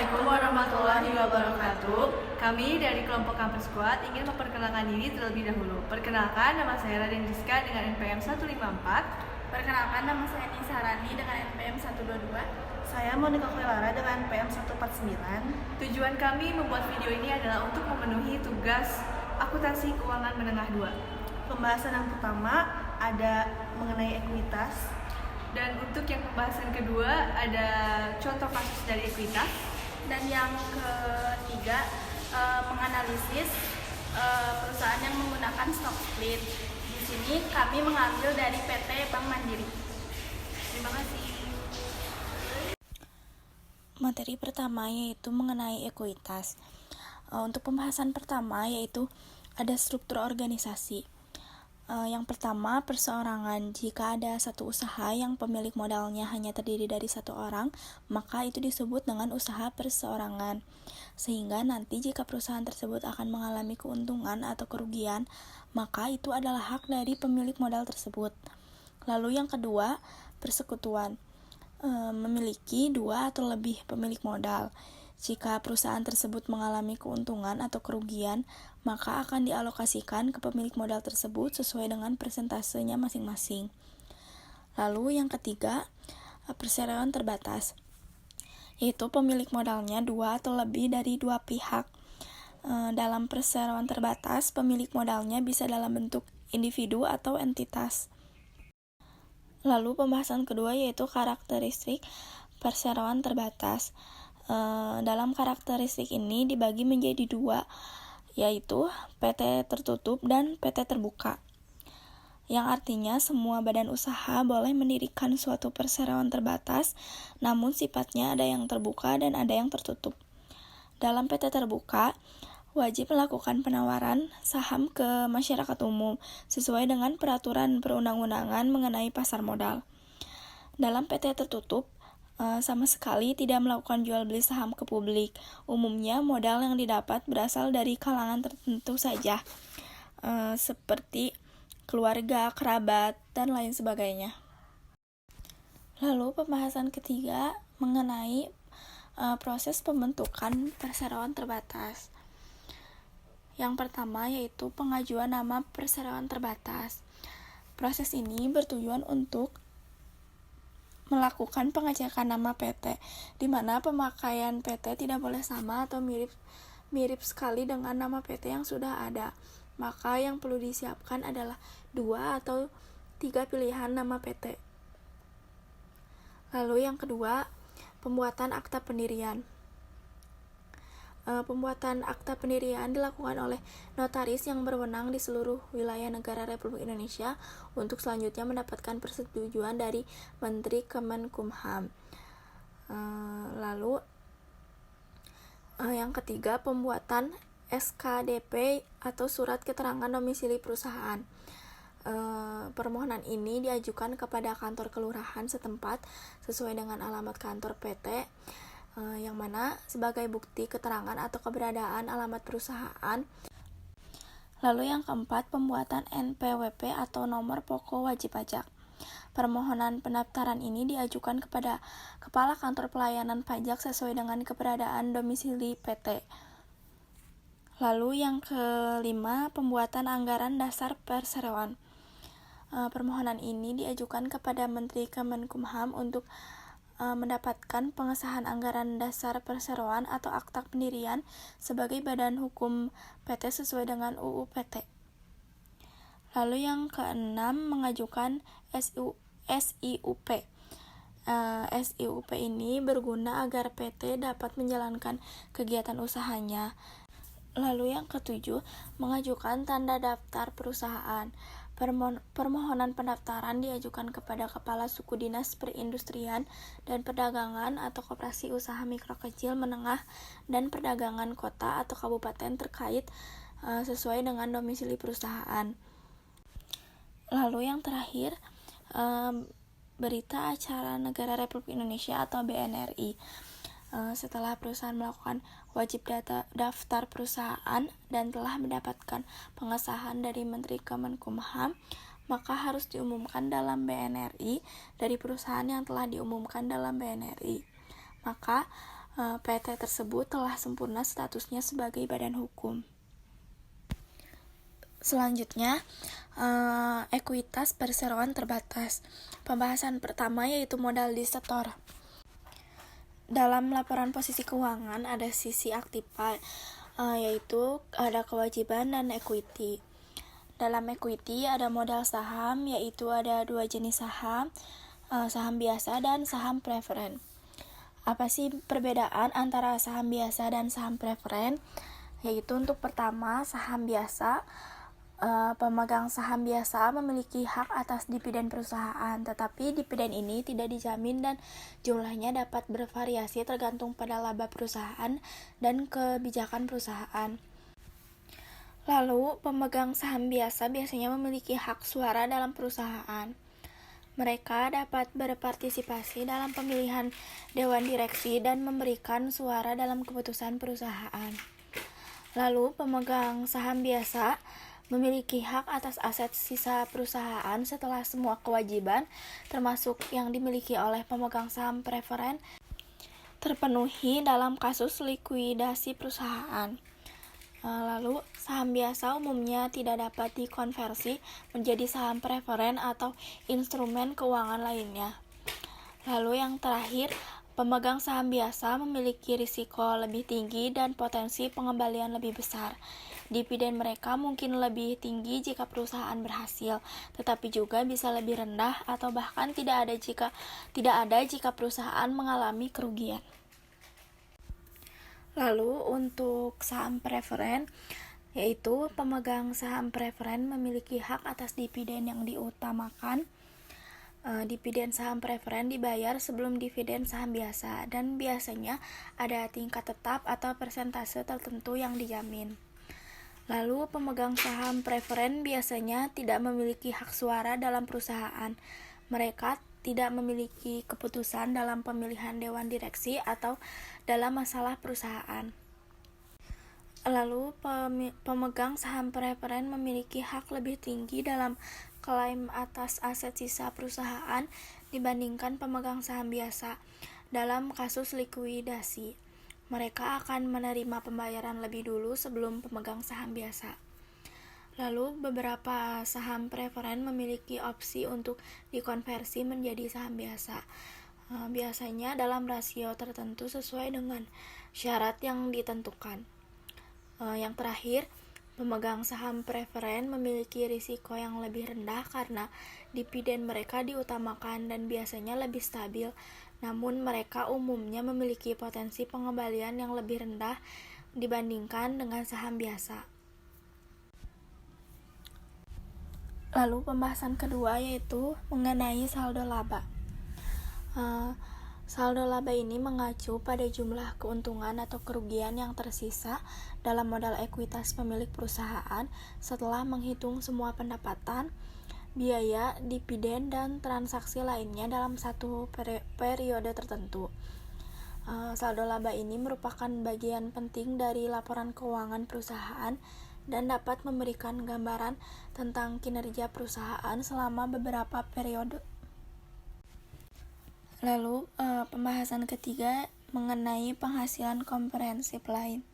Assalamualaikum warahmatullahi wabarakatuh. Kami dari kelompok Kampus Kuat ingin memperkenalkan diri terlebih dahulu. Perkenalkan, nama saya Raden Rizka dengan NPM 154. Perkenalkan, nama saya Nisa Rani dengan NPM 122. Saya Monika Kwelara dengan NPM 149. Tujuan kami membuat video ini adalah untuk memenuhi tugas akuntansi keuangan menengah 2. Pembahasan yang pertama ada mengenai ekuitas. Dan untuk yang pembahasan kedua ada contoh kasus dari ekuitas. Dan yang ketiga menganalisis perusahaan yang menggunakan stock split. Di sini kami mengambil dari PT Bank Mandiri. Terima kasih. Materi pertama yaitu mengenai ekuitas. Untuk pembahasan pertama yaitu ada struktur organisasi. Yang pertama, perseorangan. Jika ada satu usaha yang pemilik modalnya hanya terdiri dari satu orang, maka itu disebut dengan usaha perseorangan. Sehingga nanti jika perusahaan tersebut akan mengalami keuntungan atau kerugian, maka itu adalah hak dari pemilik modal tersebut. Lalu yang kedua, persekutuan. Memiliki dua atau lebih pemilik modal. Jika perusahaan tersebut mengalami keuntungan atau kerugian, maka akan dialokasikan ke pemilik modal tersebut sesuai dengan persentasenya masing-masing. Lalu yang ketiga, perseroan terbatas, yaitu pemilik modalnya dua atau lebih dari dua pihak. Dalam perseroan terbatas, pemilik modalnya bisa dalam bentuk individu atau entitas. Lalu pembahasan kedua yaitu karakteristik perseroan terbatas. Dalam karakteristik ini dibagi menjadi dua, yaitu PT tertutup dan PT terbuka, yang artinya semua badan usaha boleh mendirikan suatu perseroan terbatas, namun sifatnya ada yang terbuka dan ada yang tertutup. Dalam PT terbuka, wajib melakukan penawaran saham ke masyarakat umum sesuai dengan peraturan perundang-undangan mengenai pasar modal. Dalam PT tertutup, sama sekali tidak melakukan jual beli saham ke publik. Umumnya modal yang didapat berasal dari kalangan tertentu saja, seperti keluarga, kerabat, dan lain sebagainya. Lalu pembahasan ketiga mengenai proses pembentukan perseroan terbatas. Yang pertama yaitu pengajuan nama perseroan terbatas. Proses ini bertujuan untuk melakukan pengecekan nama PT, di mana pemakaian PT tidak boleh sama atau mirip sekali dengan nama PT yang sudah ada. Maka yang perlu disiapkan adalah 2 atau 3 pilihan nama PT. Lalu yang kedua, pembuatan akta pendirian. Pembuatan akta pendirian dilakukan oleh notaris yang berwenang di seluruh wilayah negara Republik Indonesia untuk selanjutnya mendapatkan persetujuan dari Menteri Kemenkumham. Lalu yang ketiga, pembuatan SKDP atau surat keterangan domisili perusahaan. Permohonan ini diajukan kepada kantor kelurahan setempat sesuai dengan alamat kantor PT, yang mana sebagai bukti keterangan atau keberadaan alamat perusahaan. Lalu yang keempat, pembuatan NPWP atau nomor pokok wajib pajak. Permohonan pendaftaran ini diajukan kepada Kepala Kantor Pelayanan Pajak sesuai dengan keberadaan domisili PT. Lalu yang kelima, pembuatan anggaran dasar perseroan. Permohonan ini diajukan kepada Menteri Kemenkumham untuk mendapatkan pengesahan anggaran dasar perseroan atau akta pendirian sebagai badan hukum PT sesuai dengan UU PT. Lalu yang keenam, mengajukan SIUP. SIUP ini berguna agar PT dapat menjalankan kegiatan usahanya. Lalu yang ketujuh, mengajukan tanda daftar perusahaan. Permohonan pendaftaran diajukan kepada Kepala Suku Dinas Perindustrian dan Perdagangan atau Koperasi Usaha Mikro Kecil Menengah dan Perdagangan Kota atau Kabupaten terkait sesuai dengan domisili perusahaan. Lalu yang terakhir, Berita Acara Negara Republik Indonesia atau BNRI. Setelah perusahaan melakukan wajib daftar perusahaan dan telah mendapatkan pengesahan dari Menteri Kemenkumham, maka harus diumumkan dalam BNRI dari perusahaan yang telah diumumkan dalam BNRI. Maka PT tersebut telah sempurna statusnya sebagai badan hukum. Selanjutnya, ekuitas perseroan terbatas. Pembahasan pertama yaitu modal disetor. Dalam laporan posisi keuangan ada sisi aktiva, yaitu ada kewajiban dan equity. Dalam equity ada modal saham, yaitu ada 2 jenis saham, saham biasa dan saham preferen. Apa sih perbedaan antara saham biasa dan saham preferen? Yaitu untuk pertama, saham biasa, pemegang saham biasa memiliki hak atas dividen perusahaan, tetapi dividen ini tidak dijamin dan jumlahnya dapat bervariasi tergantung pada laba perusahaan dan kebijakan perusahaan. Lalu, pemegang saham biasa biasanya memiliki hak suara dalam perusahaan. Mereka dapat berpartisipasi dalam pemilihan dewan direksi dan memberikan suara dalam keputusan perusahaan. Lalu, pemegang saham biasa memiliki hak atas aset sisa perusahaan setelah semua kewajiban, termasuk yang dimiliki oleh pemegang saham preferen, terpenuhi dalam kasus likuidasi perusahaan. Lalu, saham biasa umumnya tidak dapat dikonversi menjadi saham preferen atau instrumen keuangan lainnya. Lalu yang terakhir, pemegang saham biasa memiliki risiko lebih tinggi dan potensi pengembalian lebih besar. Dividen mereka mungkin lebih tinggi jika perusahaan berhasil, tetapi juga bisa lebih rendah atau bahkan tidak ada jika perusahaan mengalami kerugian. Lalu untuk saham preferen, yaitu pemegang saham preferen memiliki hak atas dividen yang diutamakan. Dividen saham preferen dibayar sebelum dividen saham biasa dan biasanya ada tingkat tetap atau persentase tertentu yang dijamin. Lalu pemegang saham preferen biasanya tidak memiliki hak suara dalam perusahaan. Mereka tidak memiliki keputusan dalam pemilihan dewan direksi atau dalam masalah perusahaan. Lalu pemegang saham preferen memiliki hak lebih tinggi dalam klaim atas aset sisa perusahaan dibandingkan pemegang saham biasa. Dalam kasus likuidasi, mereka akan menerima pembayaran lebih dulu sebelum pemegang saham biasa. Lalu beberapa saham preferen memiliki opsi untuk dikonversi menjadi saham biasa. Biasanya dalam rasio tertentu sesuai dengan syarat yang ditentukan. Yang terakhir, pemegang saham preferen memiliki risiko yang lebih rendah karena dividen mereka diutamakan dan biasanya lebih stabil, namun mereka umumnya memiliki potensi pengembalian yang lebih rendah dibandingkan dengan saham biasa. Lalu pembahasan kedua yaitu mengenai saldo laba. Saldo laba ini mengacu pada jumlah keuntungan atau kerugian yang tersisa dalam modal ekuitas pemilik perusahaan setelah menghitung semua pendapatan, biaya, dividen, dan transaksi lainnya dalam satu periode tertentu. Saldo laba ini merupakan bagian penting dari laporan keuangan perusahaan dan dapat memberikan gambaran tentang kinerja perusahaan selama beberapa periode. Lalu pembahasan ketiga mengenai penghasilan komprehensif lain.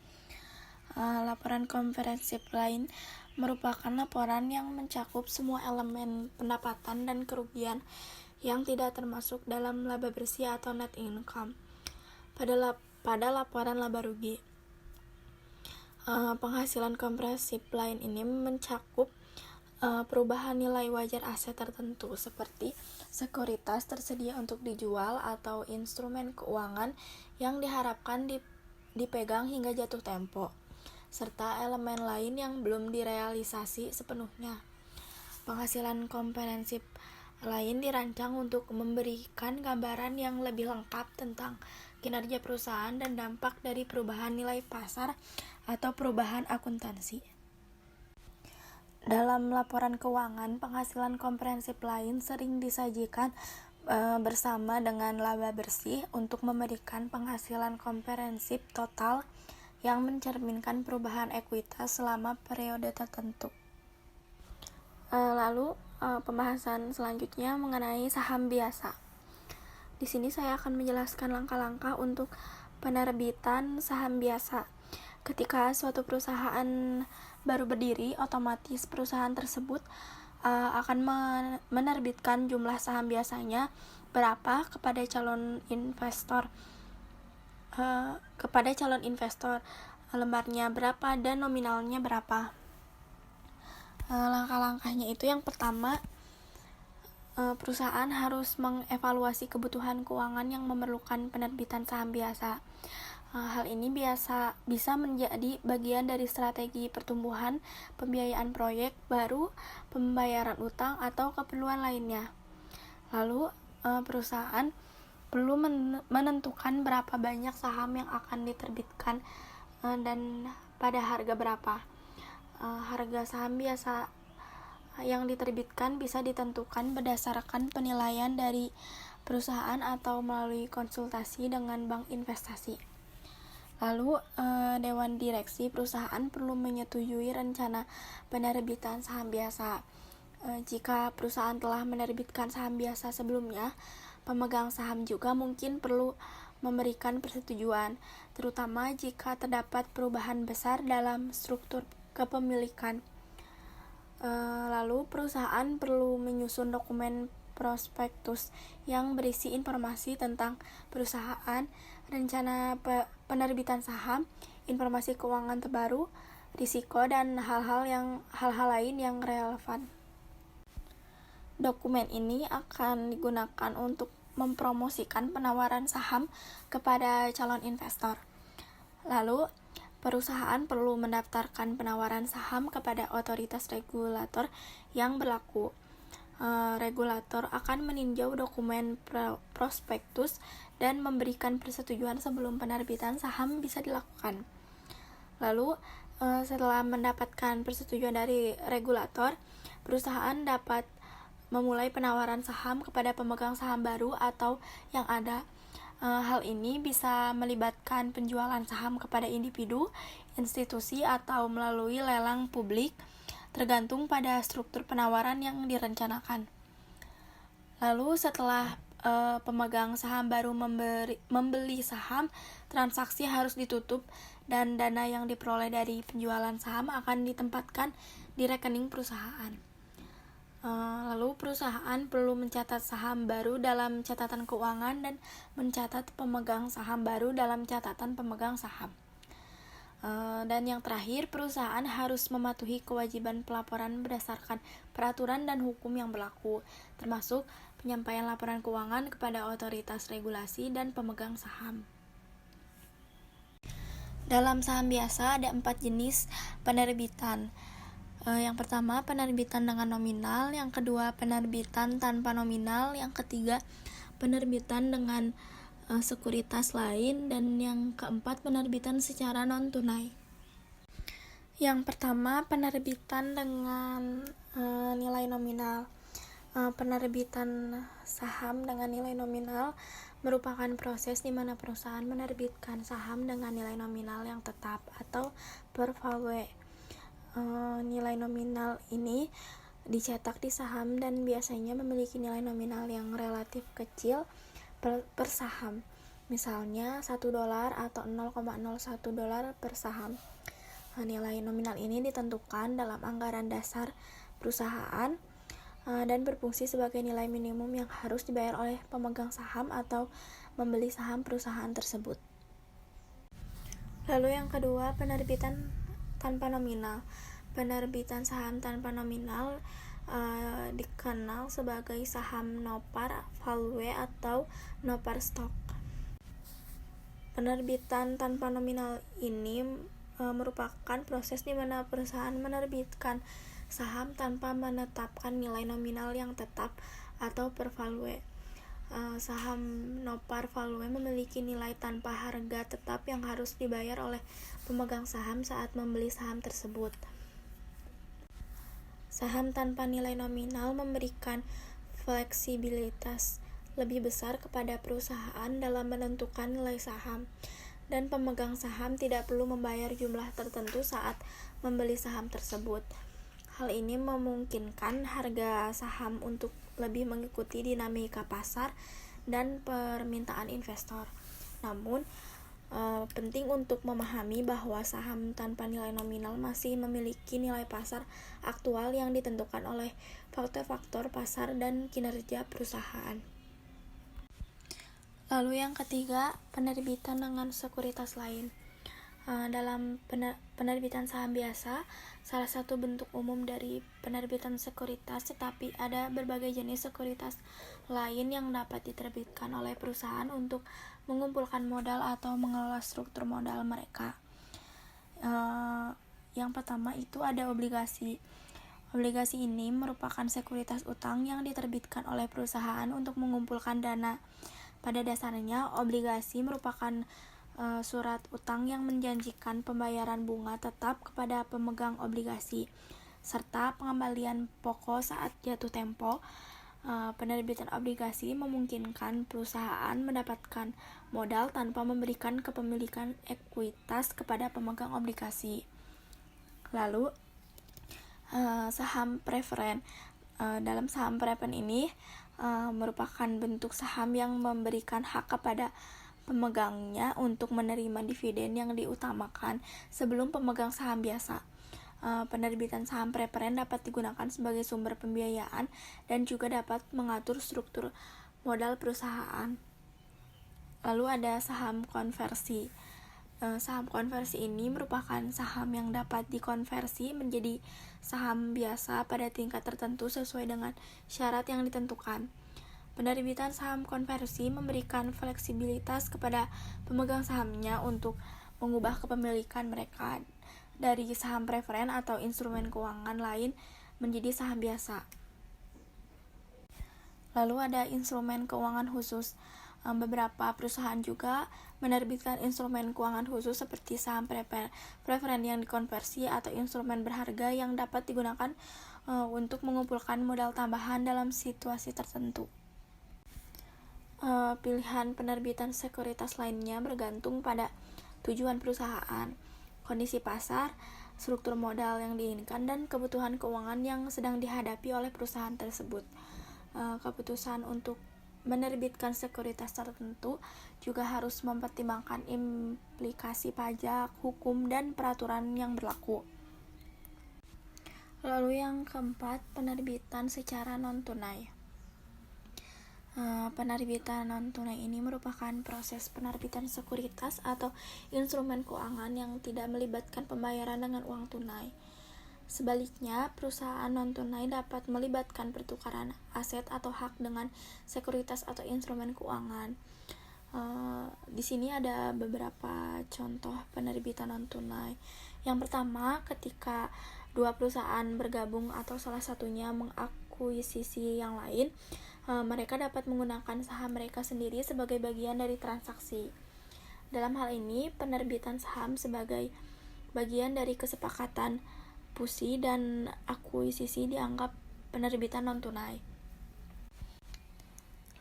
Laporan komprehensif lain merupakan laporan yang mencakup semua elemen pendapatan dan kerugian yang tidak termasuk dalam laba bersih atau net income pada laporan laba rugi. Penghasilan komprehensif lain ini mencakup perubahan nilai wajar aset tertentu seperti sekuritas tersedia untuk dijual atau instrumen keuangan yang diharapkan dipegang hingga jatuh tempo, serta elemen lain yang belum direalisasi sepenuhnya. Penghasilan komprehensif lain dirancang untuk memberikan gambaran yang lebih lengkap tentang kinerja perusahaan dan dampak dari perubahan nilai pasar atau perubahan akuntansi. Dalam laporan keuangan, penghasilan komprehensif lain sering disajikan bersama dengan laba bersih untuk memberikan penghasilan komprehensif total yang mencerminkan perubahan ekuitas selama periode tertentu. Lalu pembahasan selanjutnya mengenai saham biasa. Di sini saya akan menjelaskan langkah-langkah untuk Penerbitan saham biasa. Ketika suatu perusahaan baru berdiri, otomatis perusahaan tersebut akan menerbitkan jumlah saham biasanya berapa kepada calon investor, lembarnya berapa dan nominalnya berapa. Langkah-langkahnya itu yang pertama, perusahaan harus mengevaluasi kebutuhan keuangan yang memerlukan penerbitan saham biasa. Hal ini bisa menjadi bagian dari strategi pertumbuhan, pembiayaan proyek baru, pembayaran utang, atau keperluan lainnya. Lalu, perusahaan perlu menentukan berapa banyak saham yang akan diterbitkan dan pada harga berapa. Harga saham biasa yang diterbitkan bisa ditentukan berdasarkan penilaian dari perusahaan atau melalui konsultasi dengan bank investasi. Lalu, Dewan Direksi perusahaan perlu menyetujui rencana penerbitan saham biasa. Jika perusahaan telah menerbitkan saham biasa sebelumnya, pemegang saham juga mungkin perlu memberikan persetujuan, terutama jika terdapat perubahan besar dalam struktur kepemilikan. Lalu, perusahaan perlu menyusun dokumen prospektus yang berisi informasi tentang perusahaan, rencana penerbitan saham, informasi keuangan terbaru, risiko, dan hal-hal lain yang relevan. Dokumen ini akan digunakan untuk mempromosikan penawaran saham kepada calon investor. Lalu, perusahaan perlu mendaftarkan penawaran saham kepada otoritas regulator yang berlaku. Regulator akan meninjau dokumen prospektus dan memberikan persetujuan sebelum penerbitan saham bisa dilakukan. Lalu, setelah mendapatkan persetujuan dari regulator, perusahaan dapat memulai penawaran saham kepada pemegang saham baru atau yang ada. Hal ini bisa melibatkan penjualan saham kepada individu, institusi, atau melalui lelang publik, tergantung pada struktur penawaran yang direncanakan. Lalu, setelah pemegang saham baru membeli saham, transaksi harus ditutup dan dana yang diperoleh dari penjualan saham akan ditempatkan di rekening perusahaan. Lalu, perusahaan perlu mencatat saham baru dalam catatan keuangan dan mencatat pemegang saham baru dalam catatan pemegang saham. Dan yang terakhir, perusahaan harus mematuhi kewajiban pelaporan berdasarkan peraturan dan hukum yang berlaku, termasuk penyampaian laporan keuangan kepada otoritas regulasi dan pemegang saham. Dalam saham biasa ada 4 jenis penerbitan. Yang pertama, penerbitan dengan nominal. Yang kedua, penerbitan tanpa nominal. Yang ketiga, penerbitan dengan sekuritas lain. Dan yang keempat, penerbitan secara non-tunai. Yang pertama, penerbitan dengan nilai nominal. Penerbitan saham dengan nilai nominal merupakan proses di mana perusahaan menerbitkan saham dengan nilai nominal yang tetap atau per value. Nilai nominal ini dicetak di saham dan biasanya memiliki nilai nominal yang relatif kecil per saham, misalnya $1 atau $0,01 per saham. Nilai nominal ini ditentukan dalam anggaran dasar perusahaan dan berfungsi sebagai nilai minimum yang harus dibayar oleh pemegang saham atau membeli saham perusahaan tersebut. Lalu yang kedua, penerbitan tanpa nominal. Penerbitan saham tanpa nominal dikenal sebagai saham no par value atau no par stock. Penerbitan tanpa nominal ini merupakan proses di mana perusahaan menerbitkan saham tanpa menetapkan nilai nominal yang tetap atau per value. Saham no par value memiliki nilai tanpa harga tetap yang harus dibayar oleh pemegang saham saat membeli saham tersebut. Saham tanpa nilai nominal memberikan fleksibilitas lebih besar kepada perusahaan dalam menentukan nilai saham, dan pemegang saham tidak perlu membayar jumlah tertentu saat membeli saham tersebut. Hal ini memungkinkan harga saham untuk lebih mengikuti dinamika pasar dan permintaan investor. Namun, Penting untuk memahami bahwa saham tanpa nilai nominal masih memiliki nilai pasar aktual yang ditentukan oleh faktor-faktor pasar dan kinerja perusahaan. Lalu yang ketiga, penerbitan dengan sekuritas lain. Dalam penerbitan saham biasa, salah satu bentuk umum dari penerbitan sekuritas, tetapi ada berbagai jenis sekuritas lain yang dapat diterbitkan oleh perusahaan untuk mengumpulkan modal atau mengelola struktur modal mereka. Yang pertama itu ada obligasi. Obligasi ini merupakan sekuritas utang yang diterbitkan oleh perusahaan untuk mengumpulkan dana. Pada dasarnya, obligasi merupakan surat utang yang menjanjikan pembayaran bunga tetap kepada pemegang obligasi, serta pengembalian pokok saat jatuh tempo. Penerbitan obligasi memungkinkan perusahaan mendapatkan modal tanpa memberikan kepemilikan ekuitas kepada pemegang obligasi. Lalu, saham preferen. Dalam saham preferen ini merupakan bentuk saham yang memberikan hak kepada pemegangnya untuk menerima dividen yang diutamakan sebelum pemegang saham biasa. Penerbitan saham preferen dapat digunakan sebagai sumber pembiayaan dan juga dapat mengatur struktur modal perusahaan. Lalu ada saham konversi. Saham konversi ini merupakan saham yang dapat dikonversi menjadi saham biasa pada tingkat tertentu sesuai dengan syarat yang ditentukan. Penerbitan saham konversi memberikan fleksibilitas kepada pemegang sahamnya untuk mengubah kepemilikan mereka dari saham preferen atau instrumen keuangan lain menjadi saham biasa. Lalu ada instrumen keuangan khusus. Beberapa perusahaan juga menerbitkan instrumen keuangan khusus seperti saham preferen yang dikonversi atau instrumen berharga yang dapat digunakan untuk mengumpulkan modal tambahan dalam situasi tertentu. Pilihan penerbitan sekuritas lainnya bergantung pada tujuan perusahaan, kondisi pasar, struktur modal yang diinginkan, dan kebutuhan keuangan yang sedang dihadapi oleh perusahaan tersebut. Keputusan untuk menerbitkan sekuritas tertentu juga harus mempertimbangkan implikasi pajak, hukum, dan peraturan yang berlaku. Lalu yang keempat, penerbitan secara non-tunai. Penerbitan non-tunai ini merupakan proses penerbitan sekuritas atau instrumen keuangan yang tidak melibatkan pembayaran dengan uang tunai. Sebaliknya, perusahaan non-tunai dapat melibatkan pertukaran aset atau hak dengan sekuritas atau instrumen keuangan. Di sini ada beberapa contoh penerbitan non-tunai. Yang pertama, ketika dua perusahaan bergabung atau salah satunya mengakuisisi yang lain, mereka dapat menggunakan saham mereka sendiri sebagai bagian dari transaksi. Dalam hal ini, penerbitan saham sebagai bagian dari kesepakatan fusi dan akuisisi dianggap penerbitan non-tunai.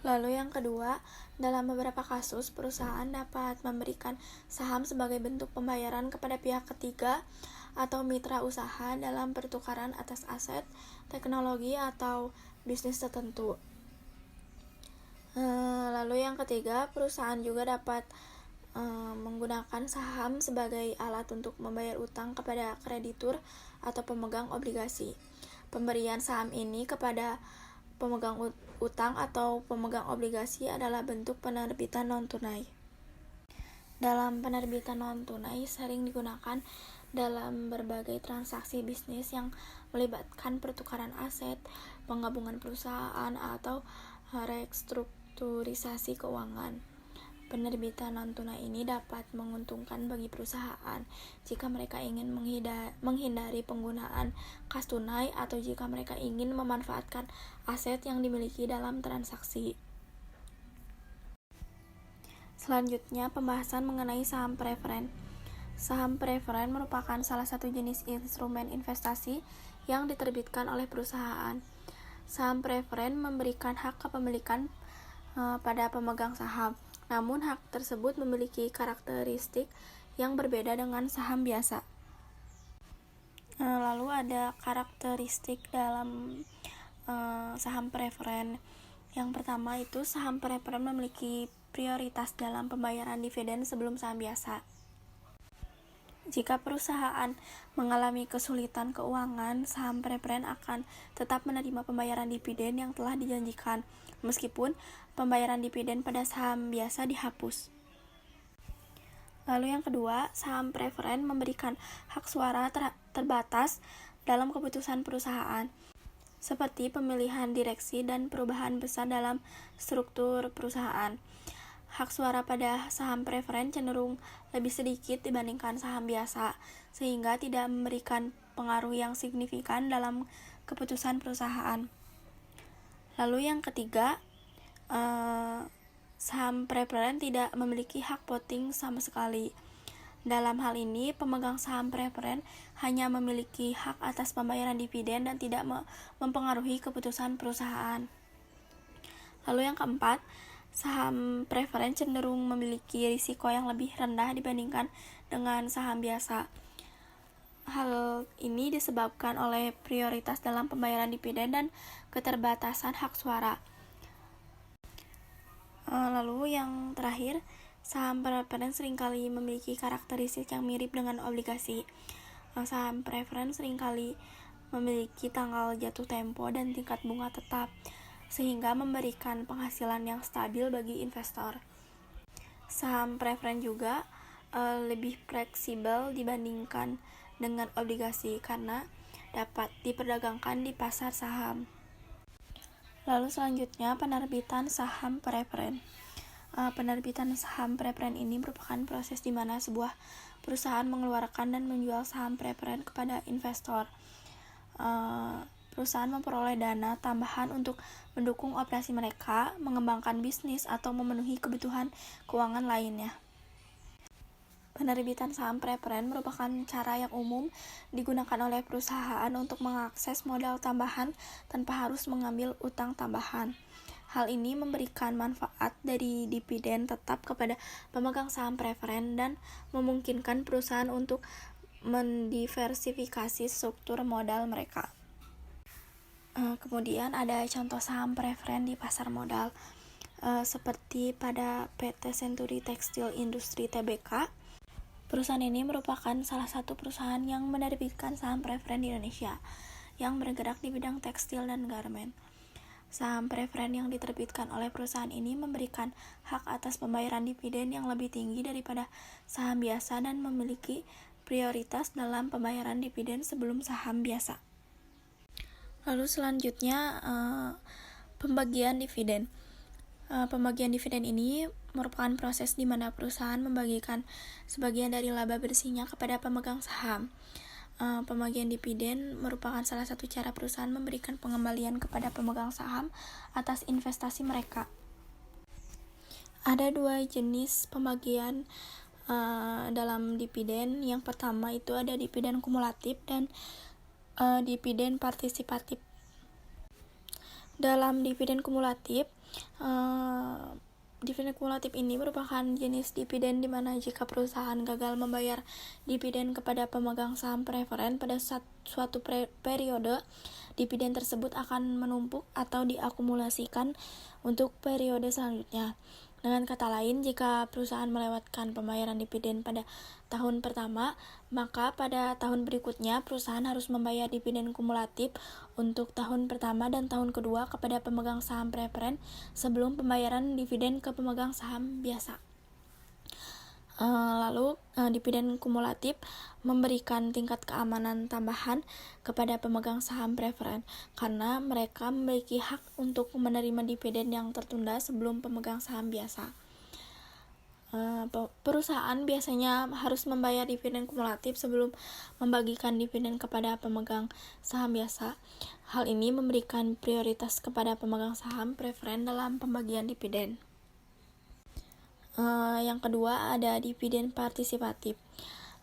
Lalu yang kedua, dalam beberapa kasus perusahaan dapat memberikan saham sebagai bentuk pembayaran kepada pihak ketiga atau mitra usaha dalam pertukaran atas aset, teknologi, atau bisnis tertentu. Lalu yang ketiga, perusahaan juga dapat menggunakan saham sebagai alat untuk membayar utang kepada kreditur atau pemegang obligasi. Pemberian saham ini kepada pemegang utang atau pemegang obligasi adalah bentuk penerbitan non-tunai. Dalam penerbitan non-tunai sering digunakan dalam berbagai transaksi bisnis yang melibatkan pertukaran aset, penggabungan perusahaan, atau restrukturisasi keuangan. Penerbitan non-tunai ini dapat menguntungkan bagi perusahaan jika mereka ingin menghindari penggunaan kas tunai atau jika mereka ingin memanfaatkan aset yang dimiliki dalam transaksi. Selanjutnya, pembahasan mengenai saham preferen. Saham preferen merupakan salah satu jenis instrumen investasi yang diterbitkan oleh perusahaan. Saham preferen memberikan hak kepemilikan pada pemegang saham. Namun hak tersebut memiliki karakteristik yang berbeda dengan saham biasa. Lalu ada karakteristik dalam saham preferen. Yang pertama itu saham preferen memiliki prioritas dalam pembayaran dividen sebelum saham biasa. Jika perusahaan mengalami kesulitan keuangan, saham preferen akan tetap menerima pembayaran dividen yang telah dijanjikan, meskipun pembayaran dividen pada saham biasa dihapus. Lalu yang kedua, saham preferen memberikan hak suara terbatas dalam keputusan perusahaan, seperti pemilihan direksi dan perubahan besar dalam struktur perusahaan. Hak suara pada saham preferen cenderung lebih sedikit dibandingkan saham biasa, sehingga tidak memberikan pengaruh yang signifikan dalam keputusan perusahaan. Lalu yang ketiga, saham preferen tidak memiliki hak voting sama sekali. Dalam hal ini, pemegang saham preferen hanya memiliki hak atas pembayaran dividen dan tidak mempengaruhi keputusan perusahaan. Lalu yang keempat, saham preferen cenderung memiliki risiko yang lebih rendah dibandingkan dengan saham biasa. Hal ini disebabkan oleh prioritas dalam pembayaran dividen dan keterbatasan hak suara. Lalu yang terakhir, saham preferen seringkali memiliki karakteristik yang mirip dengan obligasi. Saham preferen seringkali memiliki tanggal jatuh tempo dan tingkat bunga tetap, sehingga memberikan penghasilan yang stabil bagi investor. Saham preferen juga lebih fleksibel dibandingkan dengan obligasi karena dapat diperdagangkan di pasar saham. Lalu selanjutnya, penerbitan saham preferen. Penerbitan saham preferen ini merupakan proses di mana sebuah perusahaan mengeluarkan dan menjual saham preferen kepada investor. Perusahaan memperoleh dana tambahan untuk mendukung operasi mereka, mengembangkan bisnis, atau memenuhi kebutuhan keuangan lainnya. Penerbitan saham preferen merupakan cara yang umum digunakan oleh perusahaan untuk mengakses modal tambahan tanpa harus mengambil utang tambahan. Hal ini memberikan manfaat dari dividen tetap kepada pemegang saham preferen dan memungkinkan perusahaan untuk mendiversifikasi struktur modal mereka. Kemudian ada contoh saham preferen di pasar modal, seperti pada PT Century Textile Industry Tbk. Perusahaan ini merupakan salah satu perusahaan yang menerbitkan saham preferen di Indonesia yang bergerak di bidang tekstil dan garmen. Saham preferen yang diterbitkan oleh perusahaan ini memberikan hak atas pembayaran dividen yang lebih tinggi daripada saham biasa dan memiliki prioritas dalam pembayaran dividen sebelum saham biasa. Lalu selanjutnya, pembagian dividen. Pembagian dividen ini merupakan proses di mana perusahaan membagikan sebagian dari laba bersihnya kepada pemegang saham. Pembagian dividen merupakan salah satu cara perusahaan memberikan pengembalian kepada pemegang saham atas investasi mereka. Ada dua jenis pembagian dalam dividen. Yang pertama itu ada dividen kumulatif dan dividen partisipatif. Dalam dividen kumulatif ini merupakan jenis dividen di mana jika perusahaan gagal membayar dividen kepada pemegang saham preferen pada suatu periode, dividen tersebut akan menumpuk atau diakumulasikan untuk periode selanjutnya. Dengan kata lain, jika perusahaan melewatkan pembayaran dividen pada tahun pertama, maka pada tahun berikutnya perusahaan harus membayar dividen kumulatif untuk tahun pertama dan tahun kedua kepada pemegang saham preferen sebelum pembayaran dividen ke pemegang saham biasa. Lalu dividen kumulatif memberikan tingkat keamanan tambahan kepada pemegang saham preferen karena mereka memiliki hak untuk menerima dividen yang tertunda sebelum pemegang saham biasa. Perusahaan biasanya harus membayar dividen kumulatif sebelum membagikan dividen kepada pemegang saham biasa. Hal ini memberikan prioritas kepada pemegang saham preferen dalam pembagian dividen. Yang kedua ada dividen partisipatif.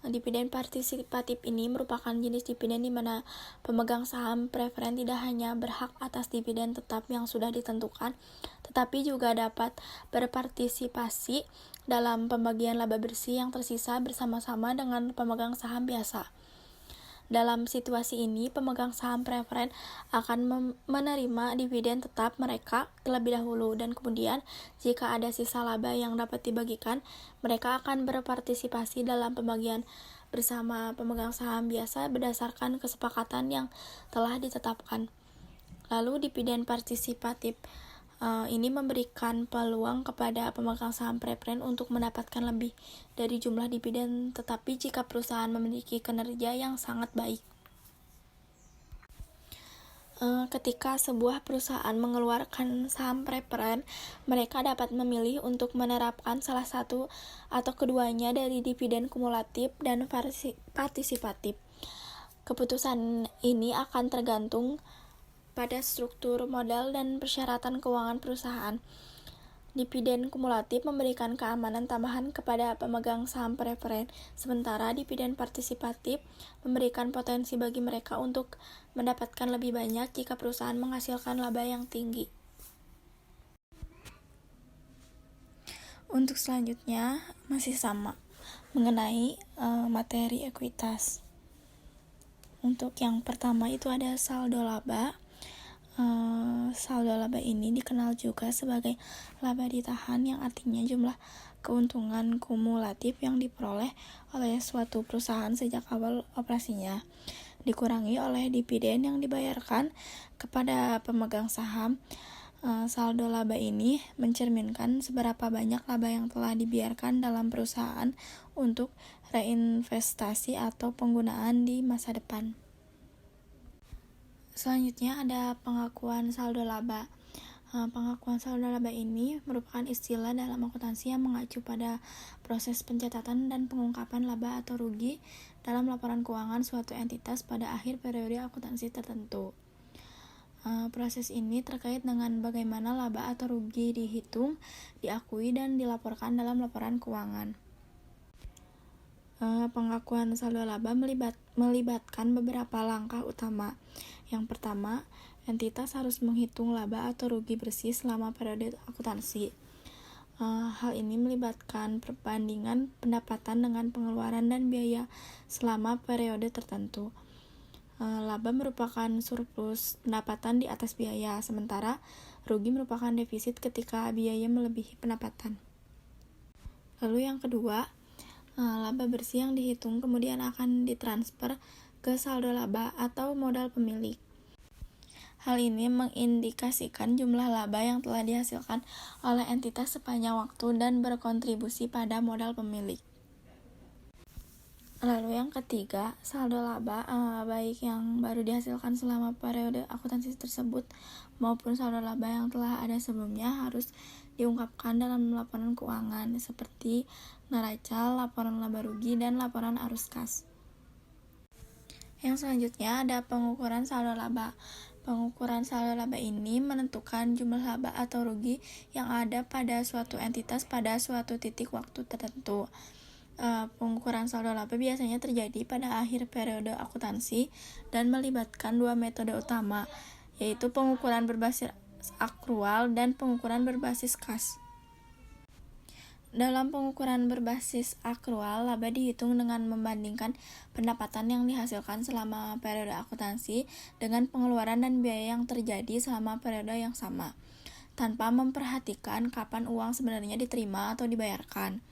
Dividen partisipatif ini merupakan jenis dividen di mana pemegang saham preferen tidak hanya berhak atas dividen tetap yang sudah ditentukan, tetapi juga dapat berpartisipasi dalam pembagian laba bersih yang tersisa bersama-sama dengan pemegang saham biasa. Dalam situasi ini, pemegang saham preferen akan menerima dividen tetap mereka terlebih dahulu, dan kemudian jika ada sisa laba yang dapat dibagikan, mereka akan berpartisipasi dalam pembagian bersama pemegang saham biasa berdasarkan kesepakatan yang telah ditetapkan. Lalu dividen partisipatif ini memberikan peluang kepada pemegang saham preferen untuk mendapatkan lebih dari jumlah dividen, tetapi jika perusahaan memiliki kinerja yang sangat baik. Ketika sebuah perusahaan mengeluarkan saham preferen, mereka dapat memilih untuk menerapkan salah satu atau keduanya dari dividen kumulatif dan partisipatif. Keputusan ini akan tergantung pada struktur modal dan persyaratan keuangan perusahaan. Dividen kumulatif memberikan keamanan tambahan kepada pemegang saham preferen, sementara dividen partisipatif memberikan potensi bagi mereka untuk mendapatkan lebih banyak jika perusahaan menghasilkan laba yang tinggi. Untuk selanjutnya masih sama mengenai materi ekuitas. Untuk yang pertama itu ada saldo laba. Saldo laba ini dikenal juga sebagai laba ditahan, yang artinya jumlah keuntungan kumulatif yang diperoleh oleh suatu perusahaan sejak awal operasinya dikurangi oleh dividen yang dibayarkan kepada pemegang saham. Saldo laba ini mencerminkan seberapa banyak laba yang telah dibiarkan dalam perusahaan untuk reinvestasi atau penggunaan di masa depan. Selanjutnya ada pengakuan saldo laba. Pengakuan saldo laba ini merupakan istilah dalam akuntansi yang mengacu pada proses pencatatan dan pengungkapan laba atau rugi dalam laporan keuangan suatu entitas pada akhir periode akuntansi tertentu. Proses ini terkait dengan bagaimana laba atau rugi dihitung, diakui, dan dilaporkan dalam laporan keuangan. Pengakuan saldo laba melibatkan beberapa langkah utama. Yang pertama, entitas harus menghitung laba atau rugi bersih selama periode akuntansi. Hal ini melibatkan perbandingan pendapatan dengan pengeluaran dan biaya selama periode tertentu. Laba merupakan surplus pendapatan di atas biaya, sementara rugi merupakan defisit ketika biaya melebihi pendapatan. Lalu yang kedua, laba bersih yang dihitung kemudian akan ditransfer ke saldo laba atau modal pemilik. Hal ini mengindikasikan jumlah laba yang telah dihasilkan oleh entitas sepanjang waktu dan berkontribusi pada modal pemilik. Lalu yang ketiga, saldo laba baik yang baru dihasilkan selama periode akuntansi tersebut maupun saldo laba yang telah ada sebelumnya harus diungkapkan dalam laporan keuangan seperti neraca, laporan laba rugi, dan laporan arus kas. Yang selanjutnya ada pengukuran saldo laba. Pengukuran saldo laba ini menentukan jumlah laba atau rugi yang ada pada suatu entitas pada suatu titik waktu tertentu. Pengukuran saldo laba biasanya terjadi pada akhir periode akuntansi dan melibatkan dua metode utama, yaitu pengukuran berbasis akrual dan pengukuran berbasis kas. Dalam pengukuran berbasis akrual, laba dihitung dengan membandingkan pendapatan yang dihasilkan selama periode akuntansi dengan pengeluaran dan biaya yang terjadi selama periode yang sama, tanpa memperhatikan kapan uang sebenarnya diterima atau dibayarkan.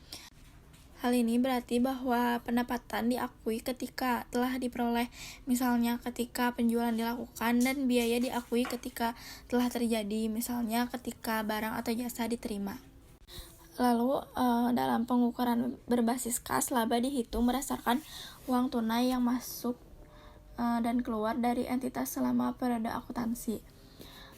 Hal ini berarti bahwa pendapatan diakui ketika telah diperoleh, misalnya ketika penjualan dilakukan, dan biaya diakui ketika telah terjadi, misalnya ketika barang atau jasa diterima. Lalu dalam pengukuran berbasis kas, laba dihitung berdasarkan uang tunai yang masuk dan keluar dari entitas selama periode akuntansi.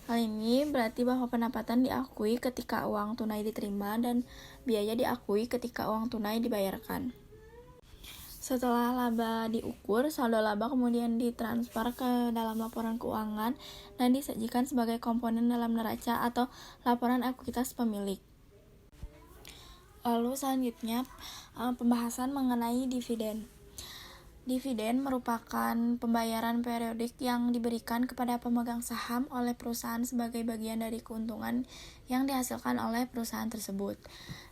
Hal ini berarti bahwa pendapatan diakui ketika uang tunai diterima dan biaya diakui ketika uang tunai dibayarkan. Setelah laba diukur, saldo laba kemudian ditransfer ke dalam laporan keuangan dan disajikan sebagai komponen dalam neraca atau laporan ekuitas pemilik. Lalu selanjutnya pembahasan mengenai dividen. Dividen merupakan pembayaran periodik yang diberikan kepada pemegang saham oleh perusahaan sebagai bagian dari keuntungan yang dihasilkan oleh perusahaan tersebut.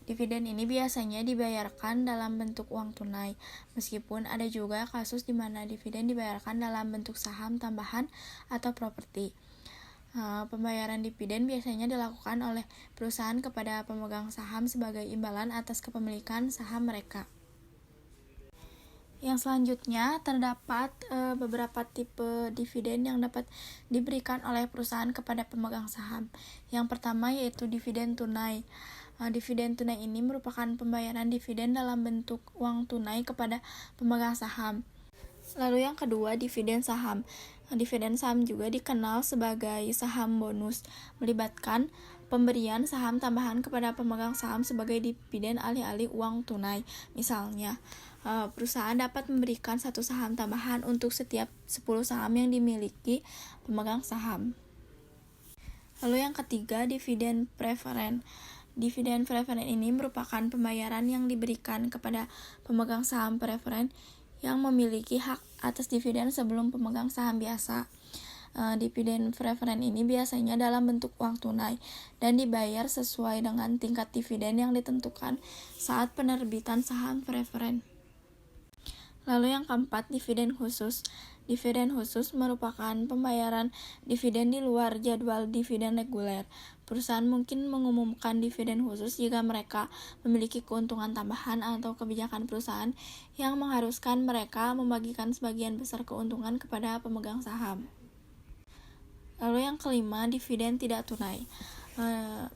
Dividen ini biasanya dibayarkan dalam bentuk uang tunai, meskipun ada juga kasus di mana dividen dibayarkan dalam bentuk saham tambahan atau properti. Pembayaran dividen biasanya dilakukan oleh perusahaan kepada pemegang saham sebagai imbalan atas kepemilikan saham mereka. Yang selanjutnya terdapat beberapa tipe dividen yang dapat diberikan oleh perusahaan kepada pemegang saham. Yang pertama yaitu dividen tunai. Dividen tunai ini merupakan pembayaran dividen dalam bentuk uang tunai kepada pemegang saham. Lalu yang kedua, dividen saham. Dividen saham juga dikenal sebagai saham bonus, melibatkan pemberian saham tambahan kepada pemegang saham sebagai dividen alih-alih uang tunai. Misalnya, perusahaan dapat memberikan satu saham tambahan untuk setiap 10 saham yang dimiliki pemegang saham. Lalu yang ketiga, dividen preferen. Dividen preferen ini merupakan pembayaran yang diberikan kepada pemegang saham preferen yang memiliki hak atas dividen sebelum pemegang saham biasa. Dividen preferen ini biasanya dalam bentuk uang tunai dan dibayar sesuai dengan tingkat dividen yang ditentukan saat penerbitan saham preferen. Lalu yang keempat, dividen khusus. Dividen khusus merupakan pembayaran dividen di luar jadwal dividen reguler. Perusahaan mungkin mengumumkan dividen khusus jika mereka memiliki keuntungan tambahan atau kebijakan perusahaan yang mengharuskan mereka membagikan sebagian besar keuntungan kepada pemegang saham. Lalu yang kelima, dividen tidak tunai.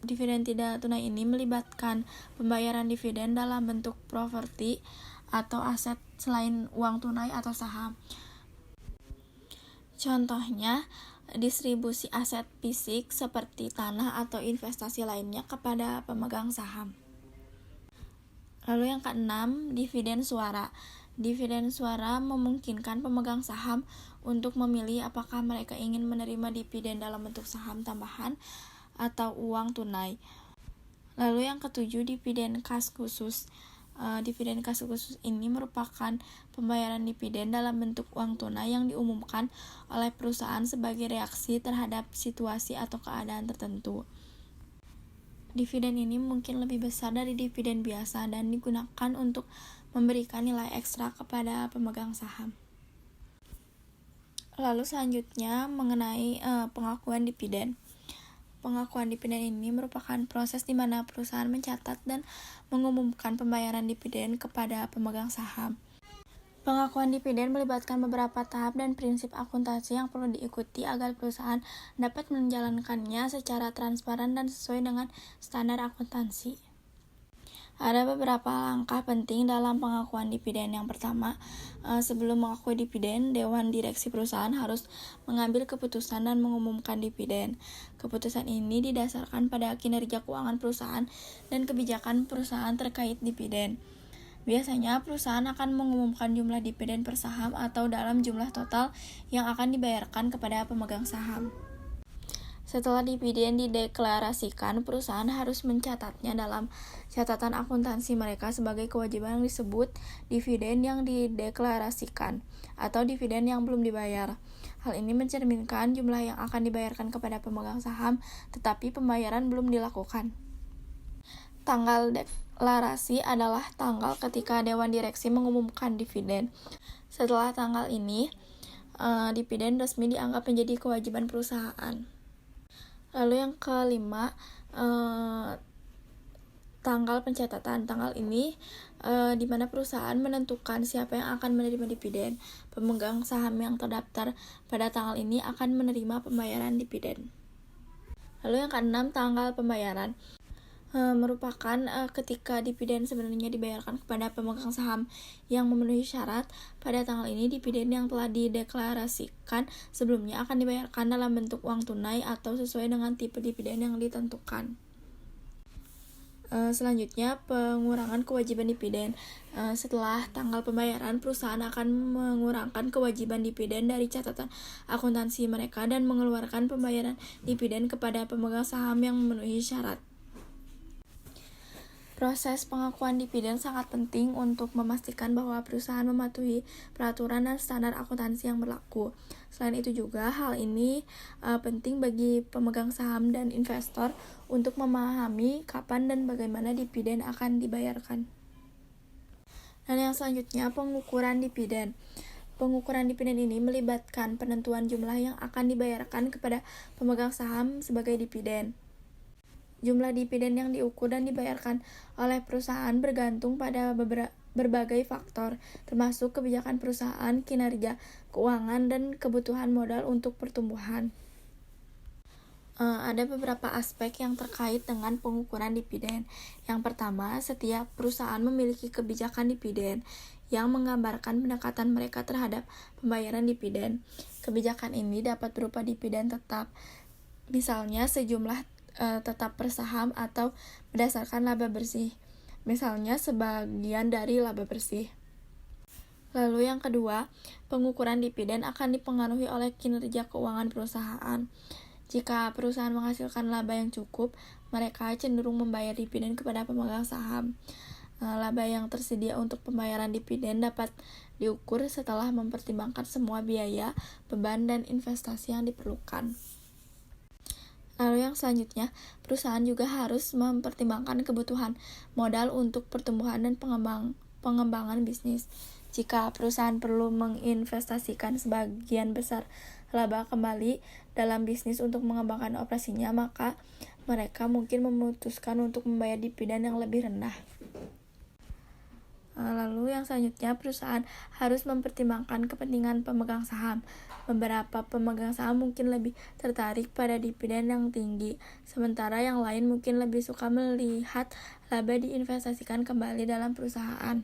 Dividen tidak tunai ini melibatkan pembayaran dividen dalam bentuk properti atau aset selain uang tunai atau saham. Contohnya, distribusi aset fisik seperti tanah atau investasi lainnya kepada pemegang saham. Lalu yang keenam, dividen suara. Dividen suara memungkinkan pemegang saham untuk memilih apakah mereka ingin menerima dividen dalam bentuk saham tambahan atau uang tunai. Lalu yang ketujuh, dividen kas khusus. Dividen kas khusus ini merupakan pembayaran dividen dalam bentuk uang tunai yang diumumkan oleh perusahaan sebagai reaksi terhadap situasi atau keadaan tertentu. Dividen ini mungkin lebih besar dari dividen biasa dan digunakan untuk memberikan nilai ekstra kepada pemegang saham. Lalu selanjutnya mengenai pengakuan dividen. Pengakuan dividen ini merupakan proses di mana perusahaan mencatat dan mengumumkan pembayaran dividen kepada pemegang saham. Pengakuan dividen melibatkan beberapa tahap dan prinsip akuntansi yang perlu diikuti agar perusahaan dapat menjalankannya secara transparan dan sesuai dengan standar akuntansi. Ada beberapa langkah penting dalam pengakuan dividen. Yang pertama, sebelum mengakui dividen, Dewan Direksi perusahaan harus mengambil keputusan dan mengumumkan dividen. Keputusan ini didasarkan pada kinerja keuangan perusahaan dan kebijakan perusahaan terkait dividen. Biasanya, perusahaan akan mengumumkan jumlah dividen per saham atau dalam jumlah total yang akan dibayarkan kepada pemegang saham. Setelah dividen dideklarasikan, perusahaan harus mencatatnya dalam catatan akuntansi mereka sebagai kewajiban yang disebut dividen yang dideklarasikan atau dividen yang belum dibayar. Hal ini mencerminkan jumlah yang akan dibayarkan kepada pemegang saham, tetapi pembayaran belum dilakukan. Tanggal deklarasi adalah tanggal ketika Dewan Direksi mengumumkan dividen. Setelah tanggal ini, dividen resmi dianggap menjadi kewajiban perusahaan. Lalu yang kelima, tanggal pencatatan. Tanggal ini di mana perusahaan menentukan siapa yang akan menerima dividen. Pemegang saham yang terdaftar pada tanggal ini akan menerima pembayaran dividen. Lalu yang keenam, tanggal pembayaran. Merupakan ketika dividen sebenarnya dibayarkan kepada pemegang saham yang memenuhi syarat. Pada tanggal ini, dividen yang telah dideklarasikan sebelumnya akan dibayarkan dalam bentuk uang tunai atau sesuai dengan tipe dividen yang ditentukan. Selanjutnya, pengurangan kewajiban dividen. Setelah tanggal pembayaran, perusahaan akan mengurangkan kewajiban dividen dari catatan akuntansi mereka dan mengeluarkan pembayaran dividen kepada pemegang saham yang memenuhi syarat. Proses pengakuan dividen sangat penting untuk memastikan bahwa perusahaan mematuhi peraturan dan standar akuntansi yang berlaku. Selain itu juga, hal ini penting bagi pemegang saham dan investor untuk memahami kapan dan bagaimana dividen akan dibayarkan. Dan yang selanjutnya, pengukuran dividen. Pengukuran dividen ini melibatkan penentuan jumlah yang akan dibayarkan kepada pemegang saham sebagai dividen. Jumlah dividen yang diukur dan dibayarkan oleh perusahaan bergantung pada berbagai faktor, termasuk kebijakan perusahaan, kinerja keuangan, dan kebutuhan modal untuk pertumbuhan. Ada beberapa aspek yang terkait dengan pengukuran dividen. Yang pertama, setiap perusahaan memiliki kebijakan dividen yang menggambarkan pendekatan mereka terhadap pembayaran dividen. Kebijakan ini dapat berupa dividen tetap, misalnya sejumlah tetap per saham, atau berdasarkan laba bersih, misalnya sebagian dari laba bersih. Lalu yang kedua, pengukuran dividen akan dipengaruhi oleh kinerja keuangan perusahaan. Jika perusahaan menghasilkan laba yang cukup, mereka cenderung membayar dividen kepada pemegang saham. Laba yang tersedia untuk pembayaran dividen dapat diukur setelah mempertimbangkan semua biaya, beban, dan investasi yang diperlukan. Lalu yang selanjutnya, perusahaan juga harus mempertimbangkan kebutuhan modal untuk pertumbuhan dan pengembangan bisnis. Jika perusahaan perlu menginvestasikan sebagian besar laba kembali dalam bisnis untuk mengembangkan operasinya, maka mereka mungkin memutuskan untuk membayar dividen yang lebih rendah. Lalu yang selanjutnya, perusahaan harus mempertimbangkan kepentingan pemegang saham. Beberapa pemegang saham mungkin lebih tertarik pada dividen yang tinggi, sementara yang lain mungkin lebih suka melihat laba diinvestasikan kembali dalam perusahaan.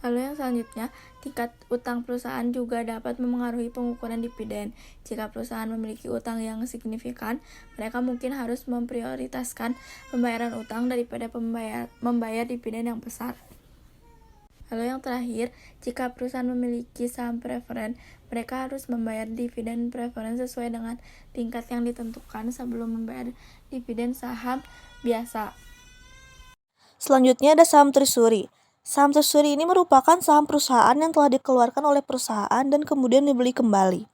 Lalu yang selanjutnya, tingkat utang perusahaan juga dapat memengaruhi pengukuran dividen. Jika perusahaan memiliki utang yang signifikan, mereka mungkin harus memprioritaskan pembayaran utang daripada membayar dividen yang besar. Lalu yang terakhir, jika perusahaan memiliki saham preferen, mereka harus membayar dividen preferen sesuai dengan tingkat yang ditentukan sebelum membayar dividen saham biasa. Selanjutnya ada saham treasury. Saham treasury ini merupakan saham perusahaan yang telah dikeluarkan oleh perusahaan dan kemudian dibeli kembali.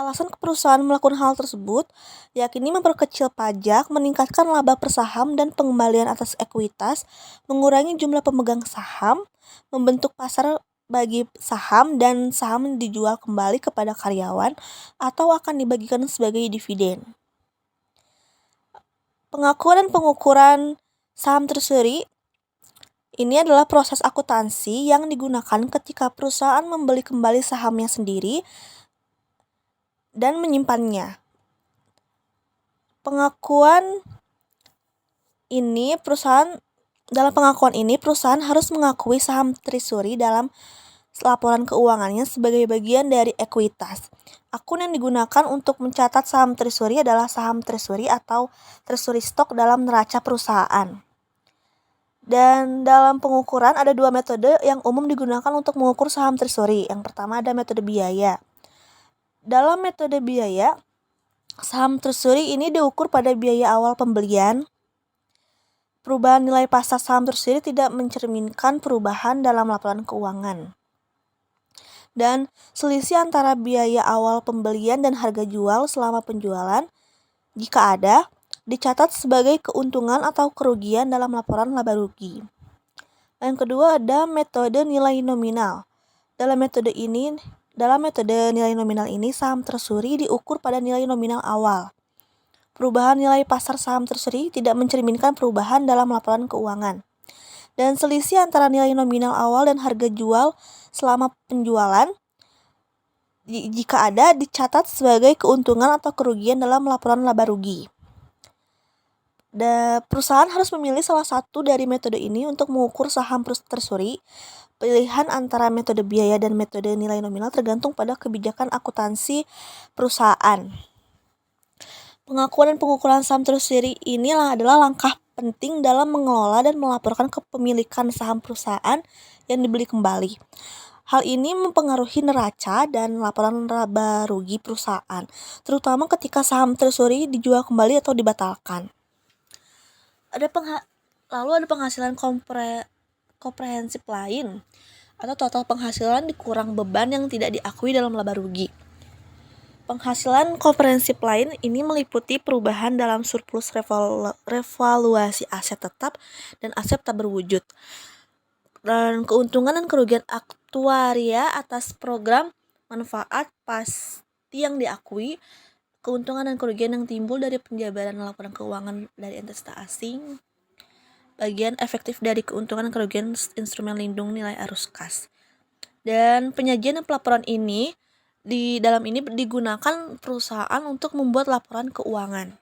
Alasan perusahaan melakukan hal tersebut yakni memperkecil pajak, meningkatkan laba per saham dan pengembalian atas ekuitas, mengurangi jumlah pemegang saham, membentuk pasar bagi saham, dan saham dijual kembali kepada karyawan atau akan dibagikan sebagai dividen. Pengakuan dan pengukuran saham treasury ini adalah proses akuntansi yang digunakan ketika perusahaan membeli kembali sahamnya sendiri dan menyimpannya. Dalam pengakuan ini, perusahaan harus mengakui saham treasury dalam laporan keuangannya sebagai bagian dari ekuitas. Akun yang digunakan untuk mencatat saham treasury adalah saham treasury atau treasury stock dalam neraca perusahaan. Dan dalam pengukuran ada dua metode yang umum digunakan untuk mengukur saham treasury. Yang pertama ada metode biaya. Dalam metode biaya, saham treasury ini diukur pada biaya awal pembelian. Perubahan nilai pasar saham treasury tidak mencerminkan perubahan dalam laporan keuangan. Dan selisih antara biaya awal pembelian dan harga jual selama penjualan, jika ada, dicatat sebagai keuntungan atau kerugian dalam laporan laba rugi. Yang kedua ada metode nilai nominal. Dalam metode nilai nominal ini, saham treasury diukur pada nilai nominal awal. Perubahan nilai pasar saham treasury tidak mencerminkan perubahan dalam laporan keuangan. Dan selisih antara nilai nominal awal dan harga jual selama penjualan, jika ada, dicatat sebagai keuntungan atau kerugian dalam laporan laba rugi. Perusahaan harus memilih salah satu dari metode ini untuk mengukur saham treasury. Pilihan antara metode biaya dan metode nilai nominal tergantung pada kebijakan akuntansi perusahaan. Pengakuan dan pengukuran saham treasury inilah adalah langkah penting dalam mengelola dan melaporkan kepemilikan saham perusahaan yang dibeli kembali. Hal ini mempengaruhi neraca dan laporan laba rugi perusahaan, terutama ketika saham treasury dijual kembali atau dibatalkan. Lalu ada penghasilan komprehensif lain atau total penghasilan dikurang beban yang tidak diakui dalam laba rugi. Penghasilan komprehensif lain ini meliputi perubahan dalam surplus revaluasi aset tetap dan aset tak berwujud, dan keuntungan dan kerugian aktuaria atas program manfaat pasti yang diakui, keuntungan dan kerugian yang timbul dari penjabaran laporan keuangan dari entitas asing, bagian efektif dari keuntungan dan kerugian instrumen lindung nilai arus kas. Dan penyajian dan pelaporan ini di dalam ini digunakan perusahaan untuk membuat laporan keuangan.